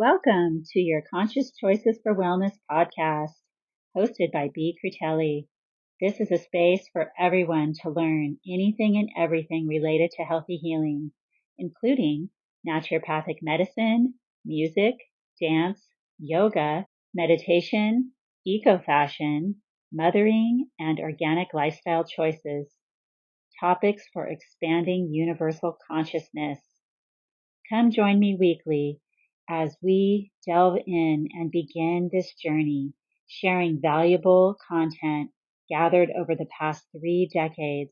Welcome to your Conscious Choices for Wellness podcast, hosted by B. Crutelli. This is a space for everyone to learn anything and everything related to healthy healing, including naturopathic medicine, music, dance, yoga, meditation, eco-fashion, mothering, and organic lifestyle choices. Topics for expanding universal consciousness. Come join me weekly as we delve in and begin this journey, sharing valuable content gathered over the past 3 decades,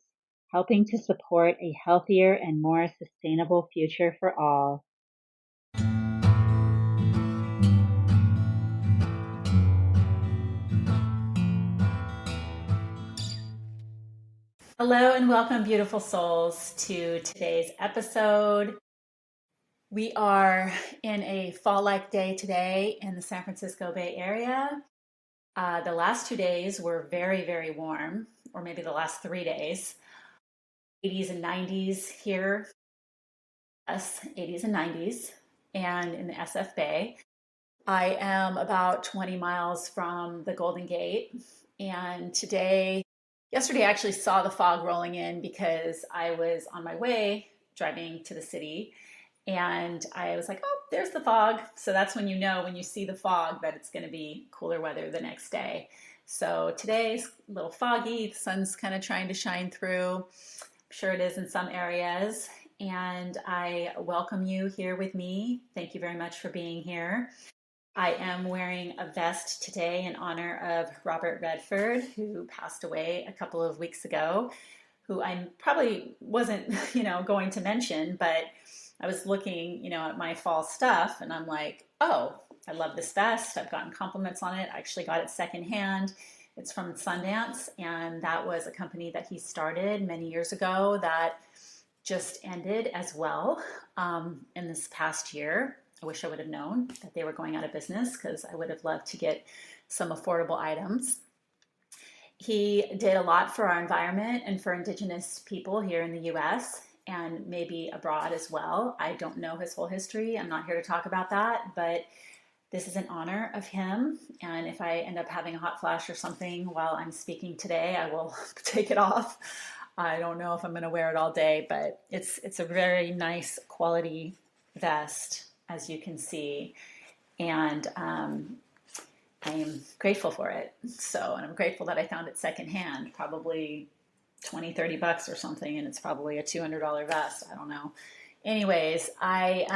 helping to support a healthier and more sustainable future for all. Hello and welcome, beautiful souls, to today's episode. We are in a fall-like day today in the San Francisco Bay Area. The last 2 days were very, very warm, or maybe the last 3 days. 80s and 90s here, us 80s and 90s, and in the SF Bay. I am about 20 miles from the Golden Gate, and yesterday I actually saw the fog rolling in because I was on my way driving to the city, and I was like, oh, there's the fog. So that's when when you see the fog, that it's going to be cooler weather the next day. So today's a little foggy. The sun's kind of trying to shine through. I'm sure it is in some areas. And I welcome you here with me. Thank you very much for being here. I am wearing a vest today in honor of Robert Redford, who passed away a couple of weeks ago, who I probably wasn't, going to mention, but I was looking, at my fall stuff, and I'm like, oh, I love this vest. I've gotten compliments on it. I actually got it secondhand. It's from Sundance, and that was a company that he started many years ago that just ended as well in this past year. I wish I would have known that they were going out of business because I would have loved to get some affordable items. He did a lot for our environment and for Indigenous people here in the US and maybe abroad as well. I don't know his whole history. I'm not here to talk about that, but this is in honor of him. And if I end up having a hot flash or something while I'm speaking today, I will take it off. I don't know if I'm going to wear it all day, but it's a very nice quality vest, as you can see. And I am grateful for it. And I'm grateful that I found it secondhand, probably $20-$30 or something, and it's probably a $200 vest. I don't know. Anyways, I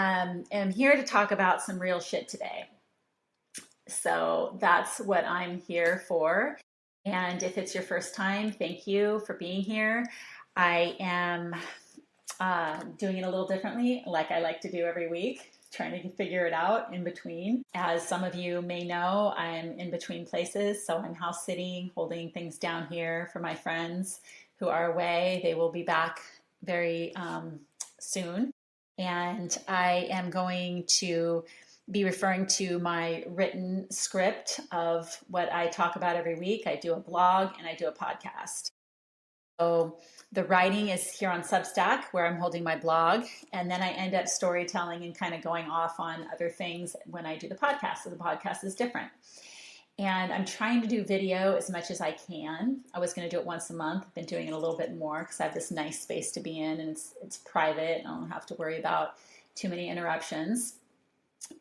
am here to talk about some real shit today. So that's what I'm here for. And if it's your first time, thank you for being here. I am doing it a little differently, like I like to do every week, trying to figure it out in between. As some of you may know, I'm in between places, so I'm house sitting, holding things down here for my friends who are away. They will be back very soon. And I am going to be referring to my written script of what I talk about every week. I do a blog and I do a podcast. So the writing is here on Substack, where I'm holding my blog, and then I end up storytelling and kind of going off on other things when I do the podcast. So the podcast is different. And I'm trying to do video as much as I can. I was going to do it once a month. I've been doing it a little bit more because I have this nice space to be in, and it's private. I don't have to worry about too many interruptions.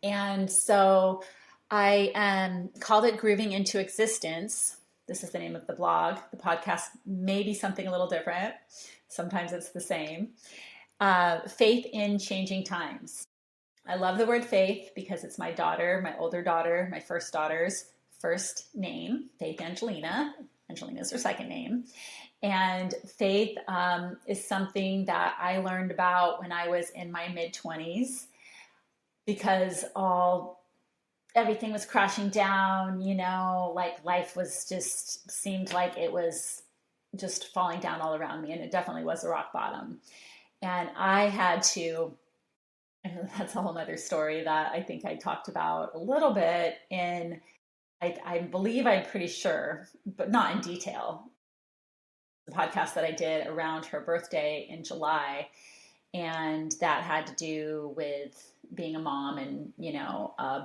And so I called it Grooving into Existence. This is the name of the blog. The podcast may be something a little different. Sometimes it's the same. Faith in Changing Times. I love the word faith because it's my daughter, my older daughter, my first daughter's first name, Faith Angelina. Angelina's her second name. And faith is something that I learned about when I was in my mid-20s because everything was crashing down, like life was seemed like it was just falling down all around me. And it definitely was a rock bottom. And I had to, and that's a whole other story that I think I talked about a little bit I believe, I'm pretty sure, but not in detail, the podcast that I did around her birthday in July. And that had to do with being a mom and,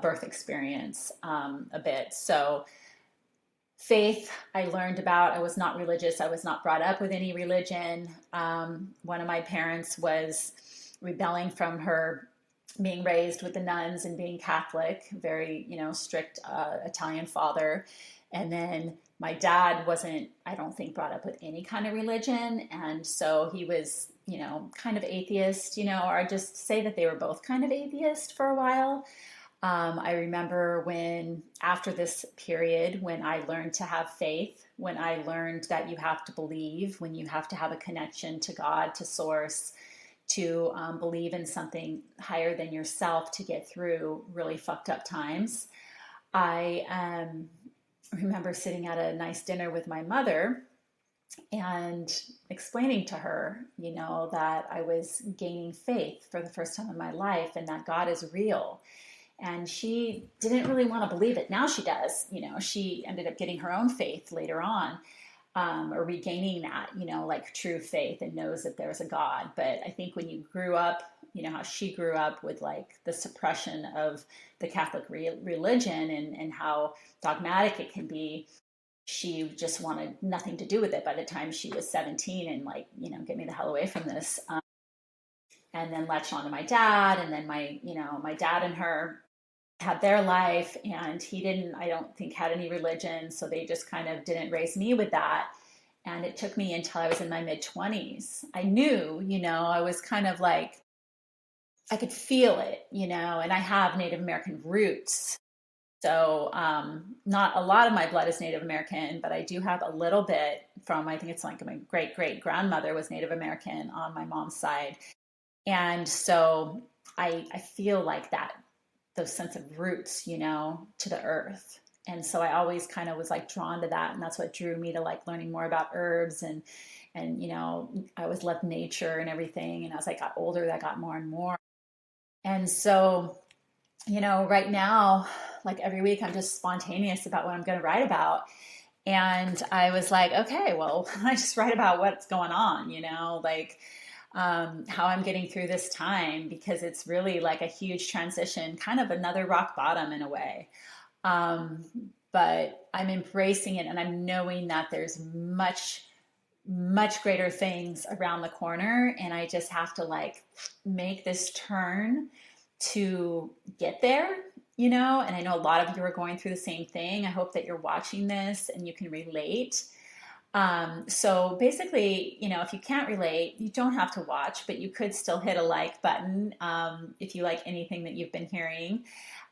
birth experience a bit. So faith I learned about. I was not religious. I was not brought up with any religion. One of my parents was rebelling from her being raised with the nuns and being Catholic, very, strict Italian father. And then my dad wasn't, I don't think, brought up with any kind of religion. And so he was, kind of atheist, or I just say that they were both kind of atheist for a while. I remember when, after this period, when I learned to have faith, when I learned that you have to believe, when you have to have a connection to God, to Source, to believe in something higher than yourself to get through really fucked up times. I remember sitting at a nice dinner with my mother and explaining to her, that I was gaining faith for the first time in my life and that God is real. And she didn't really want to believe it. Now she does. She ended up getting her own faith later on, or regaining that, like true faith, and knows that there's a God. But I think when you grew up, how she grew up with like the suppression of the Catholic religion and how dogmatic it can be, she just wanted nothing to do with it by the time she was 17 and like, get me the hell away from this. And then latched on to my dad, and then my dad and her had their life, and he didn't, I don't think, had any religion, so they just kind of didn't raise me with that. And it took me until I was in my mid-20s. I knew, I was kind of like, I could feel it, and I have Native American roots. So not a lot of my blood is Native American, but I do have a little bit from, I think it's like my great great grandmother was Native American on my mom's side. And so I feel like that, those sense of roots, to the earth. And so I always kind of was like drawn to that. And that's what drew me to like learning more about herbs and, I always loved nature and everything. And as I got older, that got more and more. And so, right now, like every week, I'm just spontaneous about what I'm going to write about. And I was like, okay, well, I just write about what's going on, like how I'm getting through this time, because it's really like a huge transition, kind of another rock bottom in a way. Um, but I'm embracing it, and I'm knowing that there's much, much greater things around the corner. And I just have to like make this turn to get there, and I know a lot of you are going through the same thing. I hope that you're watching this and you can relate. So basically, if you can't relate, you don't have to watch, but you could still hit a like button if you like anything that you've been hearing.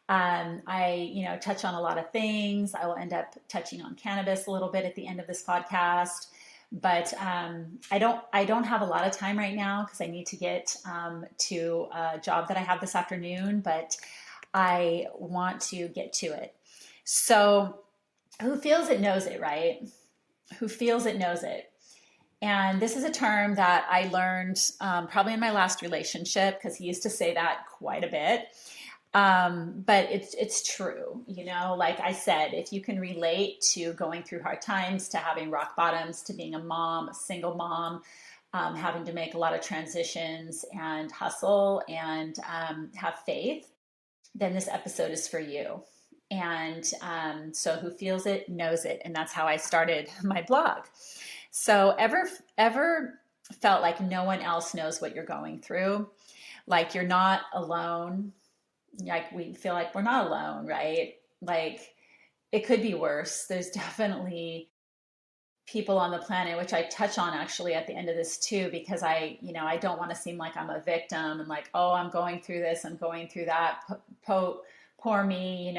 I, touch on a lot of things. I will end up touching on cannabis a little bit at the end of this podcast, but I don't have a lot of time right now because I need to get to a job that I have this afternoon, but I want to get to it. So who feels it knows it, right? Who feels it knows it. And this is a term that I learned probably in my last relationship, because he used to say that quite a bit. But it's true, like I said, if you can relate to going through hard times, to having rock bottoms, to being a mom, a single mom, having to make a lot of transitions and hustle and have faith, then this episode is for you. And so who feels it knows it. And that's how I started my blog. So ever felt like no one else knows what you're going through? Like you're not alone? Like we feel like we're not alone, right? Like it could be worse. There's definitely people on the planet, which I touch on actually at the end of this too, because I don't want to seem like I'm a victim and like, oh, I'm going through this, I'm going through that, poor me,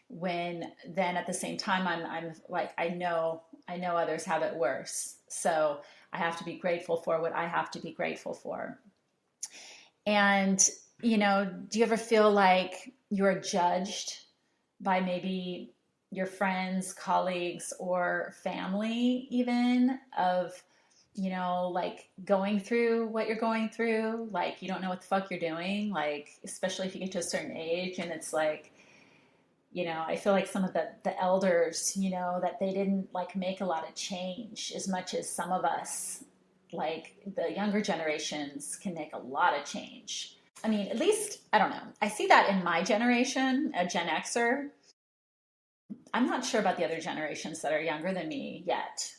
when then at the same time, I'm like, I know others have it worse. So I have to be grateful for what I have to be grateful for. And, do you ever feel like you're judged by maybe your friends, colleagues, or family even of, like going through what you're going through? Like you don't know what the fuck you're doing, like especially if you get to a certain age and it's like, I feel like some of the elders, that they didn't like make a lot of change as much as some of us like the younger generations can make a lot of change. I mean, at least, I don't know. I see that in my generation, a Gen Xer. I'm not sure about the other generations that are younger than me yet,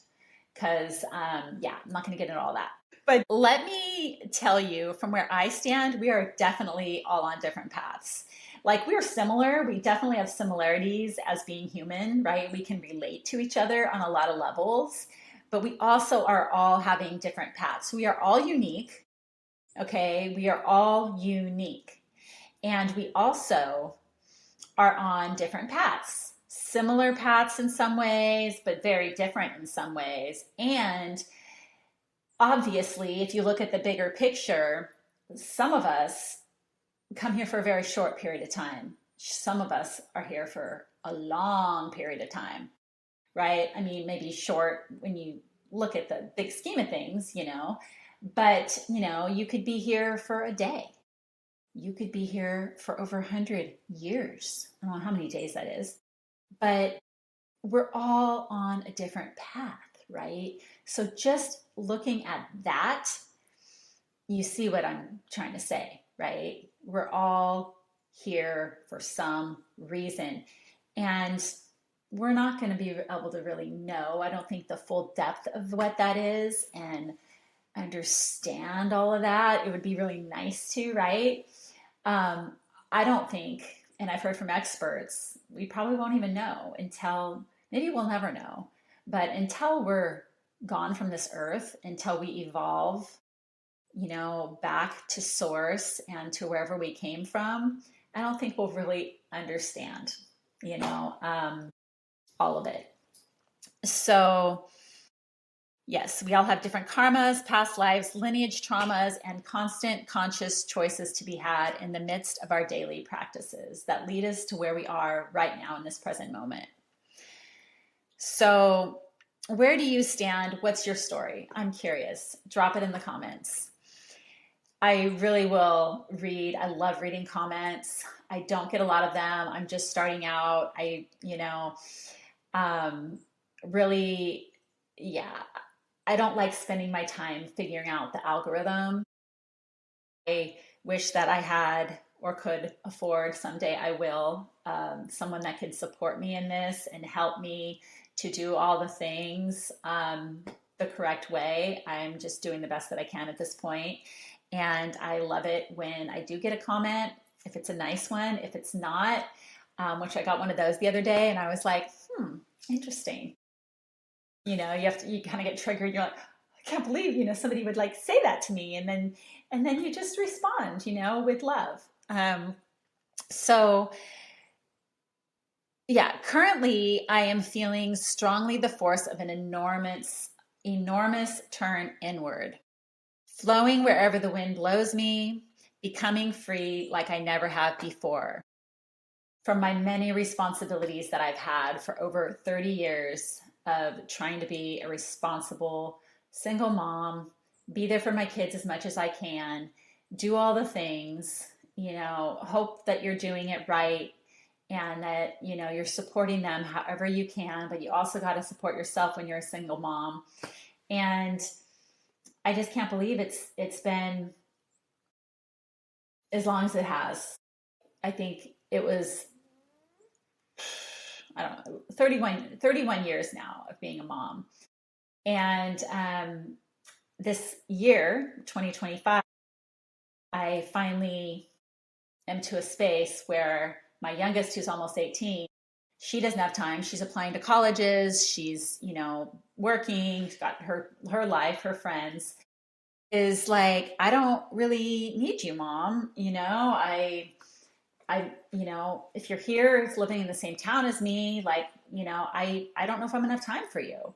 because, yeah, I'm not going to get into all that. But let me tell you, from where I stand, we are definitely all on different paths. Like, we're similar. We definitely have similarities as being human, right? We can relate to each other on a lot of levels, but we also are all having different paths. We are all unique, okay? We are all unique. And we also are on different paths, similar paths in some ways, but very different in some ways. And obviously, if you look at the bigger picture, some of us come here for a very short period of time. Some of us are here for a long period of time, right? I mean, maybe short when you look at the big scheme of things, but you could be here for a day. You could be here for over 100 years. I don't know how many days that is, but we're all on a different path, right? So just looking at that, you see what I'm trying to say, right? We're all here for some reason. And we're not going to be able to really know, I don't think, the full depth of what that is and understand all of that. It would be really nice to, right? I don't think, and I've heard from experts, we probably won't even know until, maybe we'll never know, but until we're gone from this earth, until we evolve, back to source and to wherever we came from, I don't think we'll really understand, all of it. So, yes, we all have different karmas, past lives, lineage traumas, and constant conscious choices to be had in the midst of our daily practices that lead us to where we are right now in this present moment. So, where do you stand? What's your story? I'm curious. Drop it in the comments. I really will read. I love reading comments. I don't get a lot of them. I'm just starting out. Really, yeah, I don't like spending my time figuring out the algorithm. I wish that I had or could afford, someday I will, someone that could support me in this and help me to do all the things the correct way. I'm just doing the best that I can at this point. And I love it when I do get a comment, if it's a nice one. If it's not, which I got one of those the other day, and I was like, interesting. You kind of get triggered. You're like, I can't believe, somebody would like say that to me. And then you just respond, with love. So yeah, currently I am feeling strongly the force of an enormous turn inward, flowing wherever the wind blows me, becoming free like I never have before. From my many responsibilities that I've had for over 30 years of trying to be a responsible single mom, be there for my kids as much as I can, do all the things, hope that you're doing it right and that, you're supporting them however you can, but you also got to support yourself when you're a single mom. And I just can't believe it's been as long as it has. I think it was, I don't know, 31 years now of being a mom. And this year, 2025, I finally am to a space where my youngest, who's almost 18, she doesn't have time. She's applying to colleges. She's, working. She's got her life, her friends. Is like, I don't really need you, Mom. If you're here, living in the same town as me, like, I don't know if I'm gonna have time for you.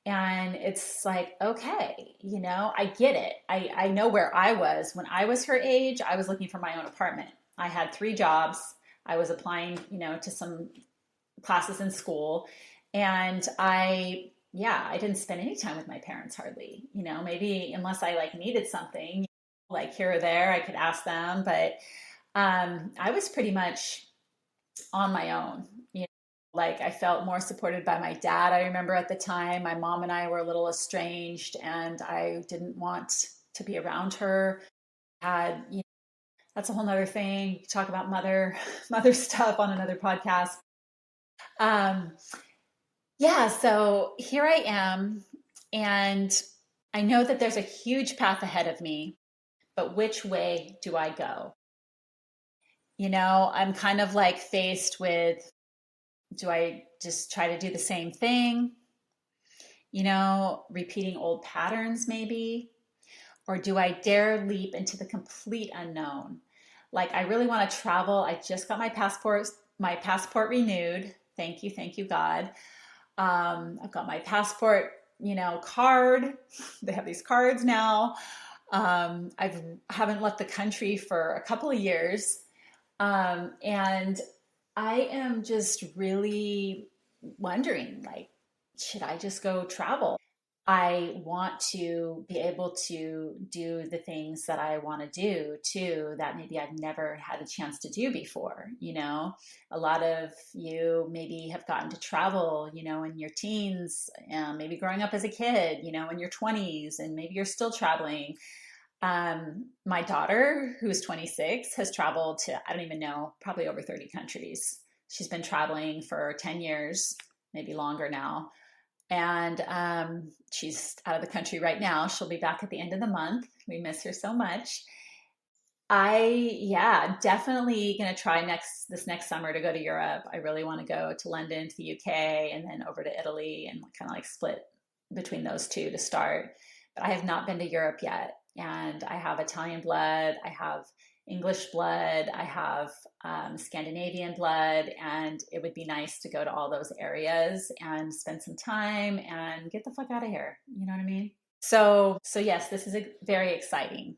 And it's like, okay, I get it. I know where I was when I was her age. I was looking for my own apartment. I had 3 jobs. I was applying, to some classes in school. And I didn't spend any time with my parents hardly, maybe unless I like needed something, like here or there, I could ask them. But I was pretty much on my own, Like I felt more supported by my dad. I remember at the time, my mom and I were a little estranged and I didn't want to be around her. Had, you know, that's a whole nother thing. Talk about mother stuff on another podcast. Um, yeah, so here I am, and I know that there's a huge path ahead of me, but which way do I go? I'm kind of like faced with, do I just try to do the same thing? Repeating old patterns maybe? Or do I dare leap into the complete unknown? Like I really want to travel. I just got my passport renewed. Thank you, God. I've got my passport, card. They have these cards now. I haven't left the country for a couple of years. And I am just really wondering, like, should I just go travel? I want to be able to do the things that I want to do too, that maybe I've never had a chance to do before. A lot of you maybe have gotten to travel, in your teens, maybe growing up as a kid, in your 20s, and maybe you're still traveling. My daughter, who's 26, has traveled to, I don't even know, probably over 30 countries. She's been traveling for 10 years, maybe longer now. And she's out of the country right now. She'll be back at the end of the month. We miss her so much. Yeah, definitely going to try this next summer to go to Europe. I really want to go to London, to the UK, and then over to Italy and kind of like split between those two to start. But I have not been to Europe yet. And I have Italian blood. I have English blood. I have Scandinavian blood. And it would be nice to go to all those areas and spend some time and get the fuck out of here. You know what I mean? So yes, this is very exciting.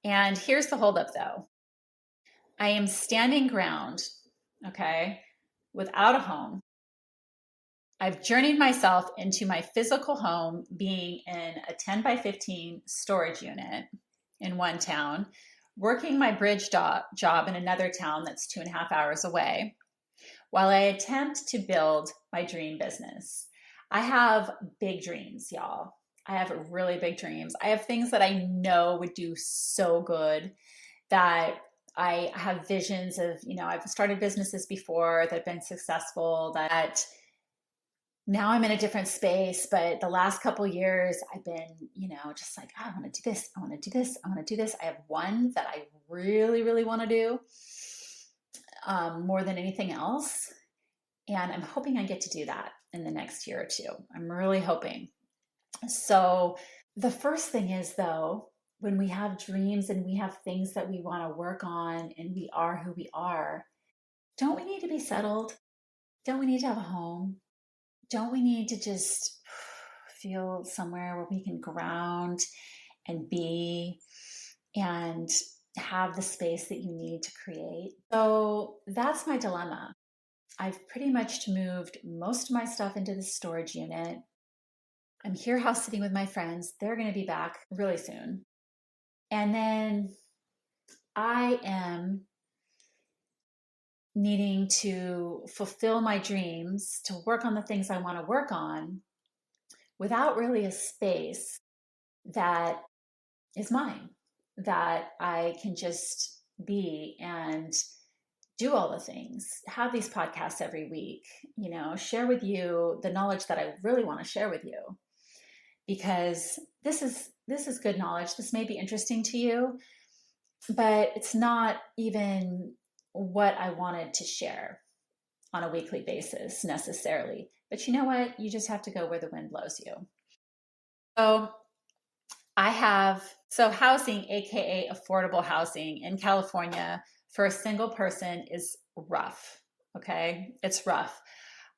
And here's the holdup though. I am standing ground, okay, without a home. I've journeyed myself into my physical home being in a 10 by 15 storage unit in one town, working my bridge job in another town that's 2.5 hours away, while I attempt to build my dream business. I have big dreams, y'all. I have really big dreams. I have things that I know would do so good, that I have visions of, I've started businesses before that have been successful, that now I'm in a different space, but the last couple of years I've been, just like, oh, I want to do this. I want to do this. I want to do this. I have one that I really, really want to do more than anything else. And I'm hoping I get to do that in the next year or two. I'm really hoping. So the first thing is, though, when we have dreams and we have things that we want to work on and we are who we are, don't we need to be settled? Don't we need to have a home? Don't we need to just feel somewhere where we can ground and be and have the space that you need to create? So that's my dilemma. I've pretty much moved most of my stuff into the storage unit. I'm here house sitting with my friends. They're going to be back really soon. And then I am needing to fulfill my dreams, to work on the things I want to work on without really a space that is mine, that I can just be and do all the things, have these podcasts every week, share with you the knowledge that I really want to share with you, because this is good knowledge. This may be interesting to you, but it's not even what I wanted to share on a weekly basis necessarily. But you know what? You just have to go where the wind blows you. So housing, AKA affordable housing in California for a single person is rough. Okay. It's rough.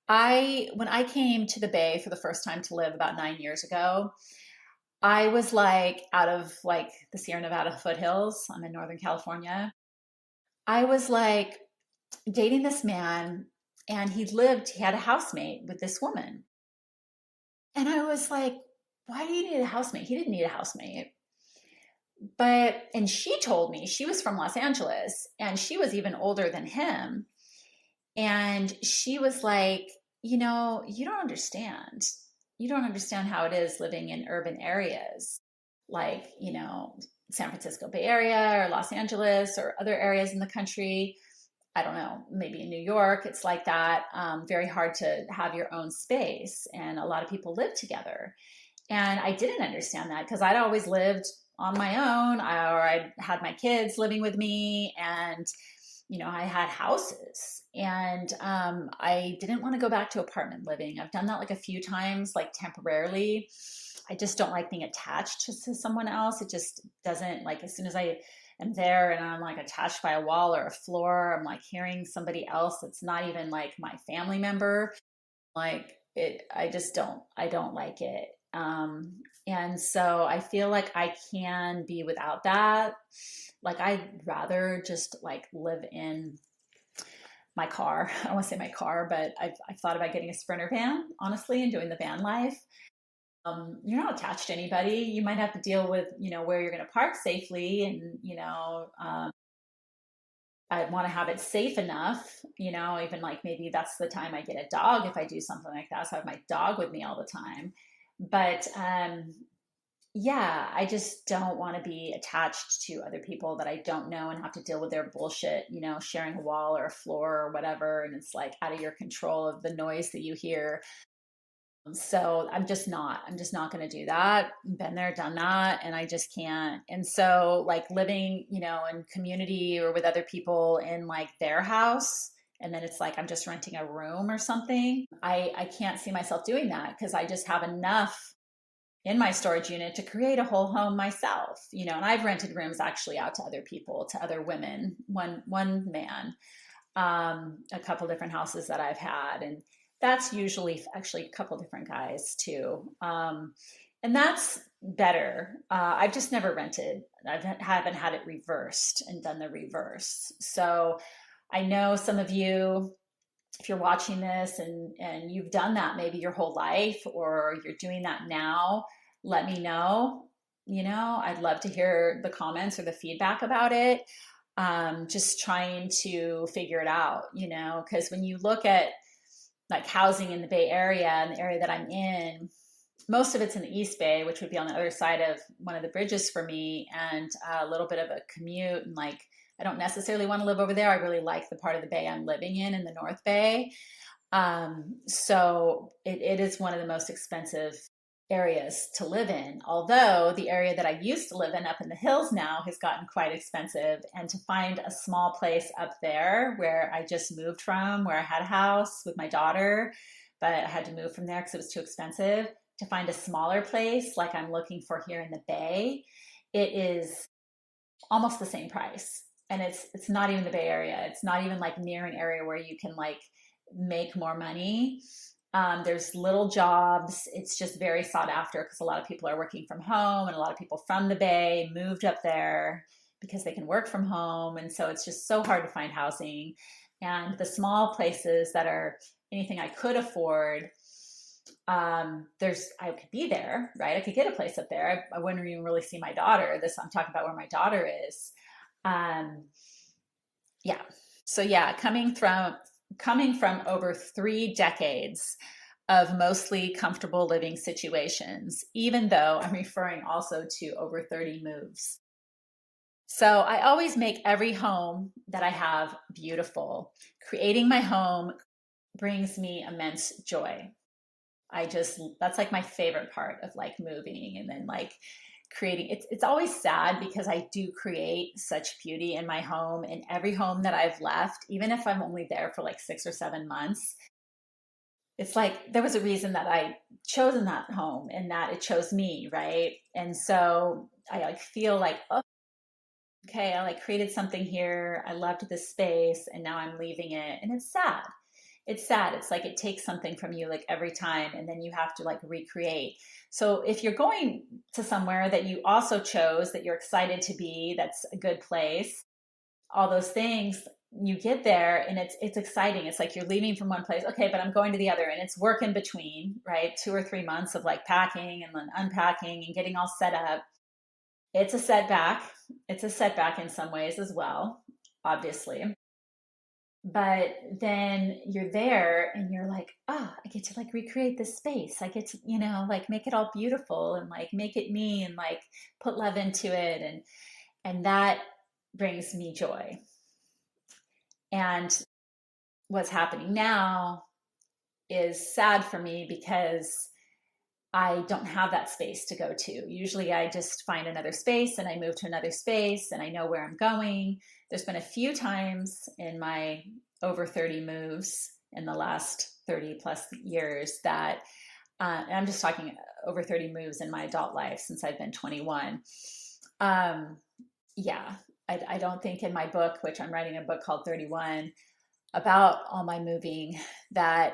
When I came to the Bay for the first time to live about 9 years ago, I was like out of like the Sierra Nevada foothills. I'm in Northern California. I was like dating this man, and he had a housemate with this woman. And I was like, why do you need a housemate? He didn't need a housemate. And she told me, she was from Los Angeles and she was even older than him. And she was like, you don't understand. You don't understand how it is living in urban areas like, San Francisco Bay Area or Los Angeles or other areas in the country. I don't know, maybe in New York, it's like that. Very hard to have your own space. And a lot of people live together. And I didn't understand that because I'd always lived on my own, or I had my kids living with me, and I had houses, and I didn't want to go back to apartment living. I've done that like a few times, like temporarily. I just don't like being attached to someone else. It just doesn't, like, as soon as I am there and I'm like attached by a wall or a floor, I'm like hearing somebody else that's not even like my family member, like it, I don't like it. And so I feel like I can be without that. Like I'd rather just like live in my car. I don't want to say my car, but I've thought about getting a Sprinter van, honestly, and doing the van life. You're not attached to anybody. You might have to deal with, where you're going to park safely, and I want to have it safe enough, even like maybe that's the time I get a dog if I do something like that. So I have my dog with me all the time. But yeah, I just don't want to be attached to other people that I don't know and have to deal with their bullshit, sharing a wall or a floor or whatever. And it's like out of your control of the noise that you hear. So I'm just not going to do that. Been there, done that, and I just can't. And so like living, in community or with other people in like their house, and then it's like I'm just renting a room or something. I can't see myself doing that because I just have enough in my storage unit to create a whole home myself, and I've rented rooms actually out to other people, to other women, one man, a couple different houses that I've had. And that's usually actually a couple different guys too. And that's better. I've just never rented. Haven't had it reversed and done the reverse. So I know some of you, if you're watching this and you've done that maybe your whole life or you're doing that now, let me know. I'd love to hear the comments or the feedback about it. Just trying to figure it out, because when you look at like housing in the Bay Area and the area that I'm in, most of it's in the East Bay, which would be on the other side of one of the bridges for me, and a little bit of a commute. And like, I don't necessarily want to live over there. I really like the part of the Bay I'm living in the North Bay. So it is one of the most expensive areas to live in. Although the area that I used to live in up in the hills now has gotten quite expensive. And to find a small place up there where I just moved from, where I had a house with my daughter, but I had to move from there because it was too expensive, to find a smaller place like I'm looking for here in the Bay, it is almost the same price. And it's not even the Bay Area. It's not even like near an area where you can like make more money. There's little jobs. It's just very sought after because a lot of people are working from home, and a lot of people from the Bay moved up there because they can work from home. And so it's just so hard to find housing. And the small places that are anything I could afford, I could be there, right? I could get a place up there. I wouldn't even really see my daughter. I'm talking about where my daughter is. Um, yeah. So yeah, coming from over 3 decades of mostly comfortable living situations, even though I'm referring also to over 30 moves. So I always make every home that I have beautiful. Creating my home brings me immense joy. That's like my favorite part of like moving, and then like creating. It's always sad because I do create such beauty in my home, and every home that I've left, even if I'm only there for like 6 or 7 months, it's like there was a reason that I chosen that home and that it chose me, right? And so I like feel like, oh, okay, I like created something here. I loved this space and now I'm leaving it. And it's sad. It's sad. It's like it takes something from you like every time, and then you have to like recreate. So if you're going to somewhere that you also chose, that you're excited to be, that's a good place, all those things, you get there and it's exciting. It's like you're leaving from one place, okay, but I'm going to the other, and it's work in between, right? 2 or 3 months of like packing and then unpacking and getting all set up. It's a setback. It's a setback in some ways as well, obviously. But then you're there and you're like, oh, I get to like recreate this space. I get to, like make it all beautiful and like make it me and like put love into it. And that brings me joy. And what's happening now is sad for me because I don't have that space to go to. Usually I just find another space and I move to another space and I know where I'm going. There's been a few times in my over 30 moves in the last 30 plus years that, and I'm just talking over 30 moves in my adult life since I've been 21. Yeah, I don't think in my book, which I'm writing a book called 31, about all my moving, that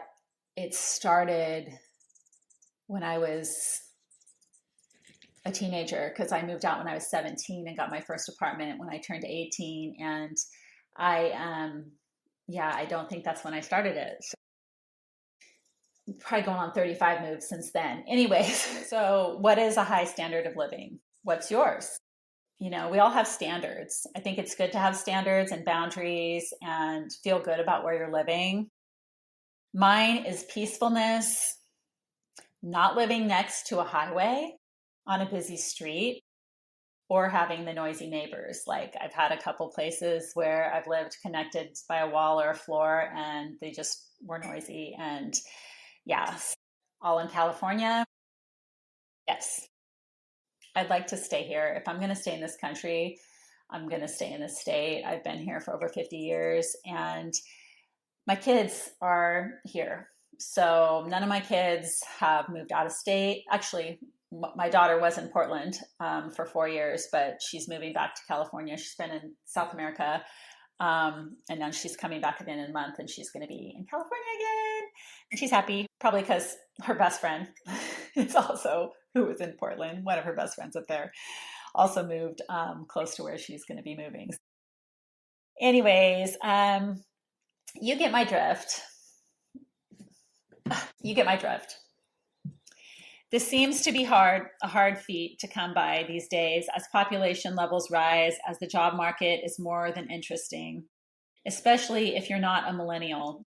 it started when I was a teenager, because I moved out when I was 17 and got my first apartment when I turned 18. And I don't think that's when I started it. So probably going on 35 moves since then. Anyways, so what is a high standard of living? What's yours? We all have standards. I think it's good to have standards and boundaries and feel good about where you're living. Mine is peacefulness, not living next to a highway on a busy street or having the noisy neighbors. Like I've had a couple places where I've lived connected by a wall or a floor and they just were noisy. And yeah, all in California. Yes. I'd like to stay here. If I'm going to stay in this country, I'm going to stay in this state. I've been here for over 50 years and my kids are here. So none of my kids have moved out of state. Actually, my daughter was in Portland for 4 years, but she's moving back to California. She's been in South America. And now she's coming back again in a month and she's going to be in California again. And she's happy, probably because her best friend is also, who was in Portland, one of her best friends up there, also moved close to where she's going to be moving. Anyways, you get my drift. You get my drift. This seems to be a hard feat to come by these days as population levels rise, as the job market is more than interesting, especially if you're not a millennial.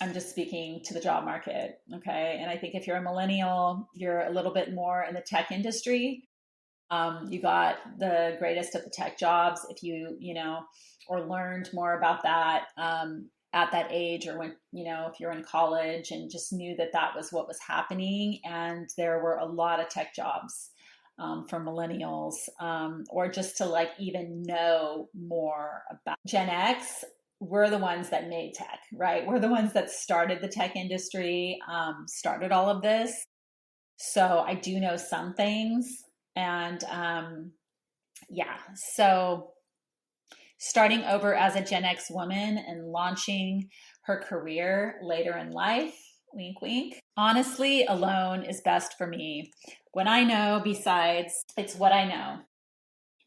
I'm just speaking to the job market, okay? And I think if you're a millennial, you're a little bit more in the tech industry. You got the greatest of the tech jobs if or learned more about that at that age, or when, if you're in college and just knew that that was what was happening. And there were a lot of tech jobs for millennials, or just to like even know more about Gen X. We're the ones that made tech, right? We're the ones that started the tech industry, started all of this. So I do know some things. And so starting over as a Gen X woman and launching her career later in life, wink, wink. Honestly, alone is best for me. When I know, besides, it's what I know.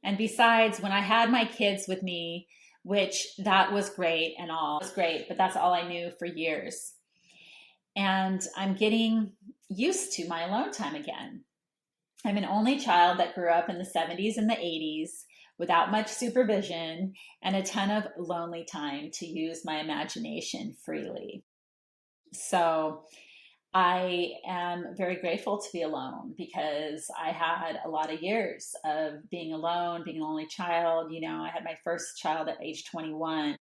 And besides, when I had my kids with me, which that was great and all, it was great, but that's all I knew for years. And I'm getting used to my alone time again. I'm an only child that grew up in the 70s and the 80s without much supervision and a ton of lonely time to use my imagination freely. So I am very grateful to be alone because I had a lot of years of being alone, being an only child. I had my first child at age 21.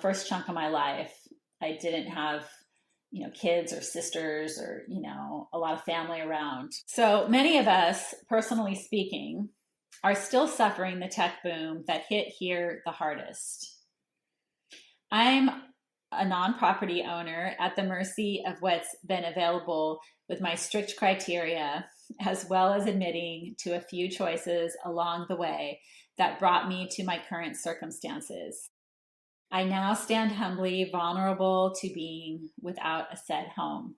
First chunk of my life, I didn't have kids or sisters or, a lot of family around. So many of us, personally speaking, are still suffering the tech boom that hit here the hardest. I'm a non-property owner at the mercy of what's been available with my strict criteria, as well as admitting to a few choices along the way that brought me to my current circumstances. I now stand humbly vulnerable to being without a set home.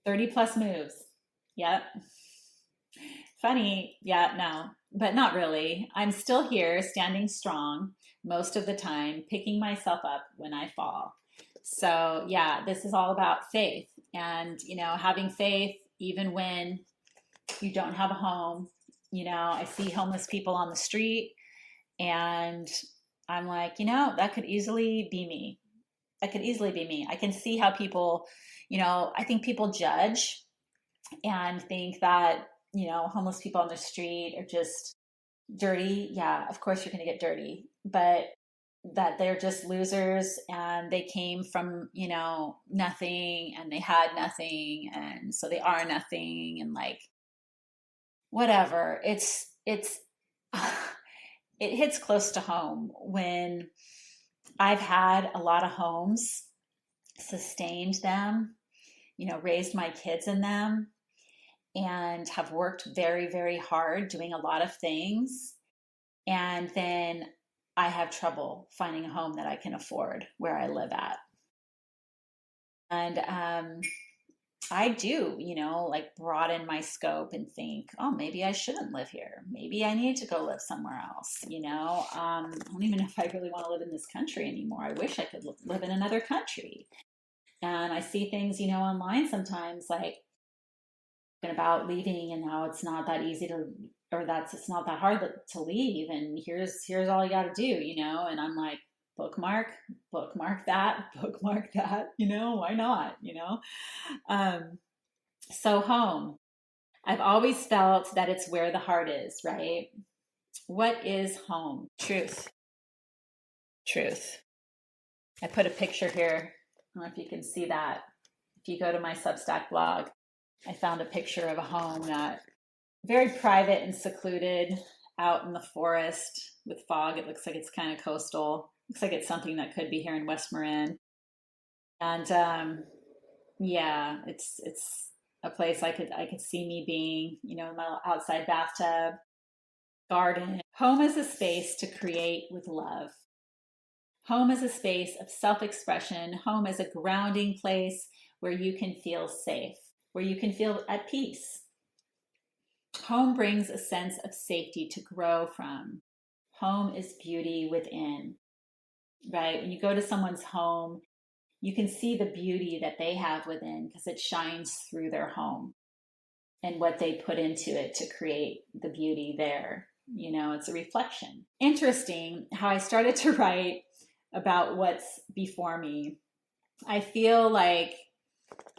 30 plus moves. Yep. Funny. Yeah, no, but not really. I'm still here, standing strong most of the time, picking myself up when I fall. So, yeah, this is all about faith and, having faith even when you don't have a home. I see homeless people on the street and I'm like, that could easily be me. That could easily be me. I can see how people, I think people judge and think that, homeless people on the street are just dirty. Yeah, of course you're going to get dirty, but that they're just losers and they came from, nothing and they had nothing. And so they are nothing. And like, whatever. It hits close to home when I've had a lot of homes, sustained them, raised my kids in them, and have worked very, very hard doing a lot of things. And then I have trouble finding a home that I can afford where I live at. And I do, like broaden my scope and think, oh, maybe I shouldn't live here. Maybe I need to go live somewhere else. I don't even know if I really want to live in this country anymore. I wish I could live in another country. And I see things, online sometimes like about leaving and how it's not that easy to, or that's it's not that hard to leave. And here's all you got to do, And I'm like, bookmark that, bookmark that. Why not? So home. I've always felt that it's where the heart is, right? What is home? Truth. Truth. I put a picture here. I don't know if you can see that. If you go to my Substack blog, I found a picture of a home that very private and secluded out in the forest with fog. It looks like it's kind of coastal. Looks like it's something that could be here in West Marin. And yeah, it's a place I could see me being, in my outside bathtub, garden. Home is a space to create with love. Home is a space of self-expression. Home is a grounding place where you can feel safe, where you can feel at peace. Home brings a sense of safety to grow from. Home is beauty within, right? When you go to someone's home, you can see the beauty that they have within because it shines through their home and what they put into it to create the beauty there. It's a reflection. Interesting how I started to write about what's before me. I feel like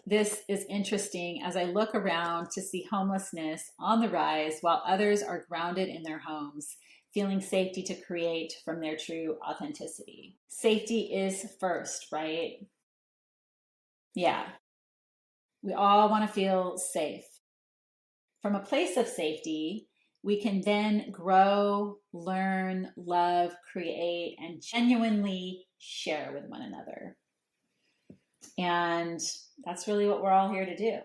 this is interesting as I look around to see homelessness on the rise while others are grounded in their homes, feeling safety to create from their true authenticity. Safety is first, right? Yeah. We all want to feel safe. From a place of safety, we can then grow, learn, love, create, and genuinely share with one another. And that's really what we're all here to do,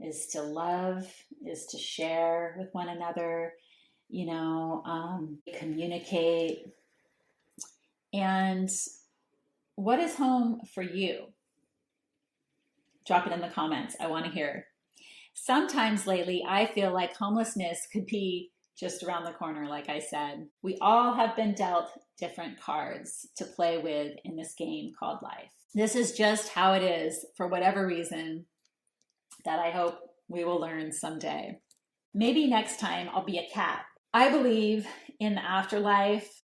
is to love, is to share with one another, communicate. And what is home for you? Drop it in the comments. I want to hear. Sometimes lately, I feel like homelessness could be just around the corner, like I said. We all have been dealt different cards to play with in this game called life. This is just how it is for whatever reason that I hope we will learn someday. Maybe next time I'll be a cat. I believe in the afterlife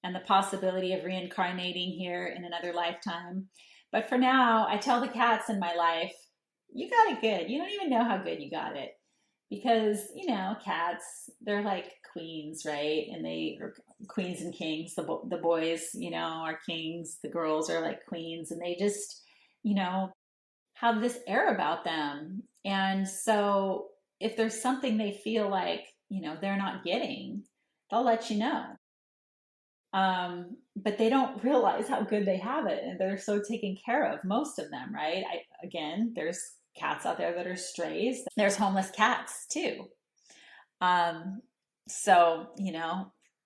and the possibility of reincarnating here in another lifetime. But for now, I tell the cats in my life, you got it good. You don't even know how good you got it. Because, cats, they're like queens, right? And they are queens and kings. The boys, are kings. The girls are like queens. And they just, have this air about them. And so if there's something they feel like, they're not getting, they'll let you know. But they don't realize how good they have it. And they're so taken care of, most of them, right? There's cats out there that are strays. There's homeless cats too. So,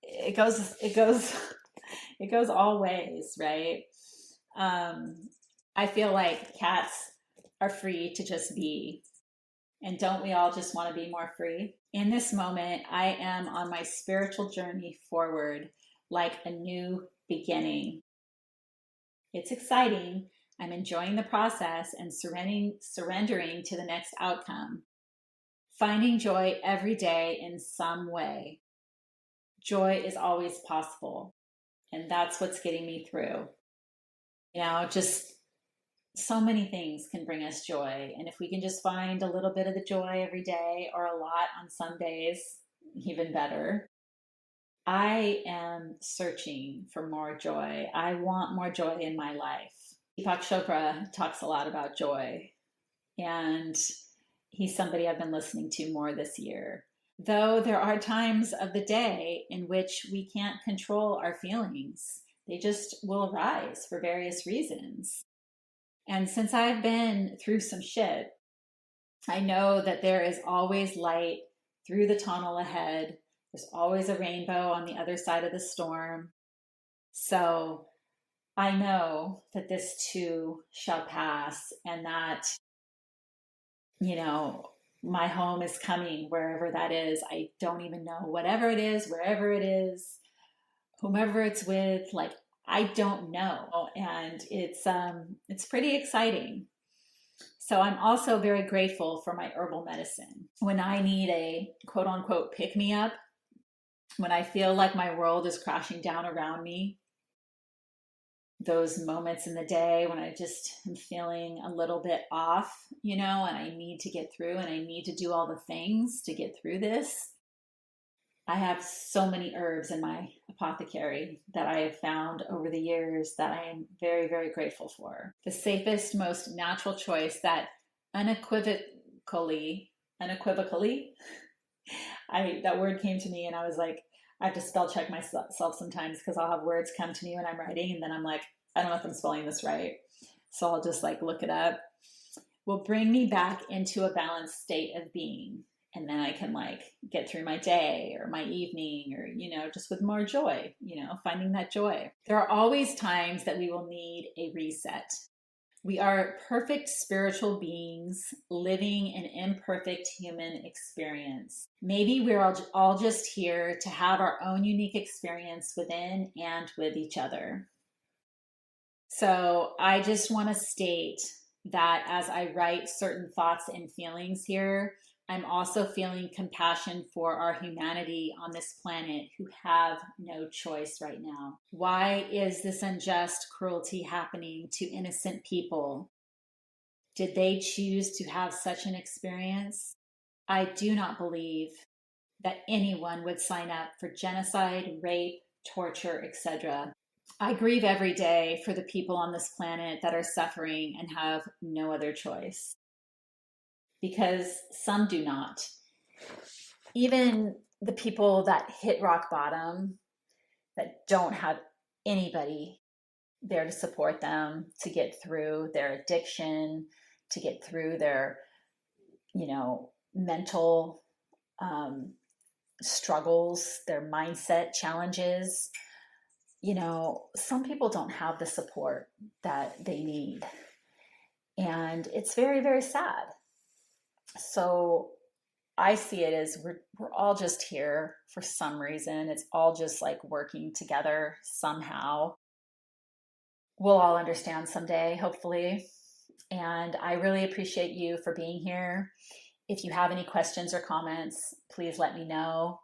it goes, it goes all ways, right? I feel like cats are free to just be. And don't we all just want to be more free? In this moment, I am on my spiritual journey forward, like a new beginning. It's exciting. I'm enjoying the process and surrendering to the next outcome. Finding joy every day in some way. Joy is always possible. And that's what's getting me through. Just so many things can bring us joy. And if we can just find a little bit of the joy every day or a lot on some days, even better. I am searching for more joy. I want more joy in my life. Deepak Chopra talks a lot about joy, and he's somebody I've been listening to more this year. Though there are times of the day in which we can't control our feelings, they just will arise for various reasons. And since I've been through some shit, I know that there is always light through the tunnel ahead. There's always a rainbow on the other side of the storm. So I know that this too shall pass, and that, you know, my home is coming wherever that is. I don't even know, whatever it is, wherever it is, whomever it's with, like, I don't know. And it's pretty exciting. So I'm also very grateful for my herbal medicine. When I need a quote unquote pick me up, when I feel like my world is crashing down around me, those moments in the day when I just am feeling a little bit off, and I need to get through and I need to do all the things to get through this. I have so many herbs in my apothecary that I have found over the years that I am very, very grateful for. The safest, most natural choice that unequivocally, that word came to me and I was like, I have to spell check myself sometimes because I'll have words come to me when I'm writing and then I'm like, I don't know if I'm spelling this right. So I'll just like look it up. Will bring me back into a balanced state of being. And then I can like get through my day or my evening or, just with more joy, finding that joy. There are always times that we will need a reset. We are perfect spiritual beings living an imperfect human experience. Maybe we're all just here to have our own unique experience within and with each other. So I just want to state that as I write certain thoughts and feelings here, I'm also feeling compassion for our humanity on this planet who have no choice right now. Why is this unjust cruelty happening to innocent people? Did they choose to have such an experience? I do not believe that anyone would sign up for genocide, rape, torture, etc. I grieve every day for the people on this planet that are suffering and have no other choice. Because some do not. Even the people that hit rock bottom, that don't have anybody there to support them, to get through their addiction, to get through their, mental struggles, their mindset challenges. Some people don't have the support that they need. And it's very, very sad. So I see it as we're all just here for some reason. It's all just like working together somehow. We'll all understand someday, hopefully. And I really appreciate you for being here. If you have any questions or comments, please let me know.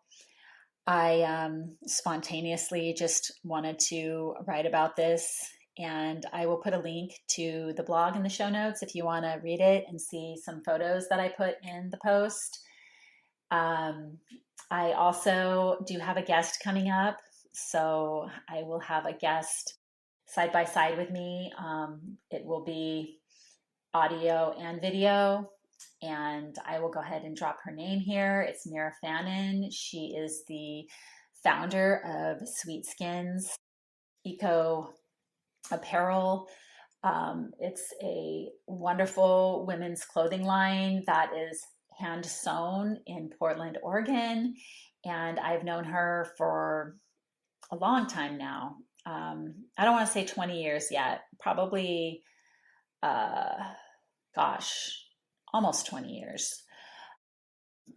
I spontaneously just wanted to write about this, and I will put a link to the blog in the show notes if you want to read it and see some photos that I put in the post. I also do have a guest coming up, so I will have a guest side by side with me. It will be audio and video, and I will go ahead and drop her name here. It's Mira Fannin. She is the founder of Sweet Skins Eco Apparel. It's a wonderful women's clothing line that is hand sewn in Portland, Oregon. And I've known her for a long time now. I don't want to say 20 years yet, probably, almost 20 years.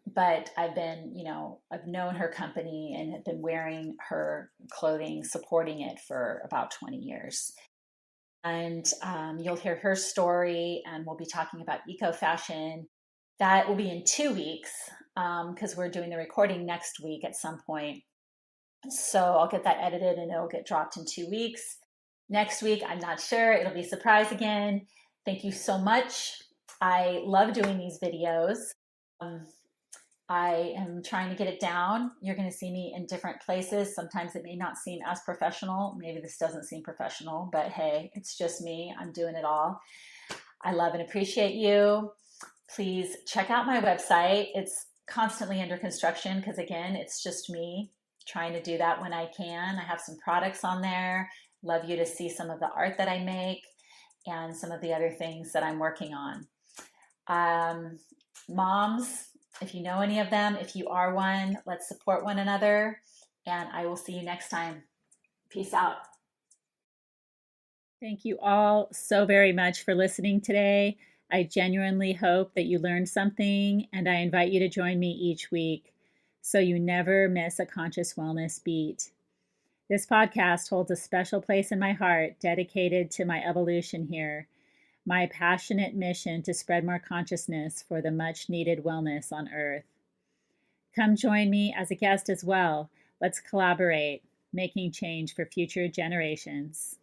But I've known her company and have been wearing her clothing, supporting it for about 20 years. And you'll hear her story, and we'll be talking about eco fashion. That will be in 2 weeks because we're doing the recording next week at some point. So I'll get that edited and it'll get dropped in 2 weeks. Next week, I'm not sure. It'll be a surprise again. Thank you so much. I love doing these videos. Um, I am trying to get it down. You're going to see me in different places. Sometimes it may not seem as professional. Maybe this doesn't seem professional, but hey, it's just me. I'm doing it all. I love and appreciate you. Please check out my website. It's constantly under construction because, again, it's just me trying to do that when I can. I have some products on there. Love you to see some of the art that I make and some of the other things that I'm working on. Moms, if you know any of them, if you are one, let's support one another. And I will see you next time. Peace out. Thank you all so very much for listening today. I genuinely hope that you learned something, and I invite you to join me each week so you never miss a conscious wellness beat. This podcast holds a special place in my heart dedicated to my evolution here, my passionate mission to spread more consciousness for the much needed wellness on Earth. Come join me as a guest as well. Let's collaborate, making change for future generations.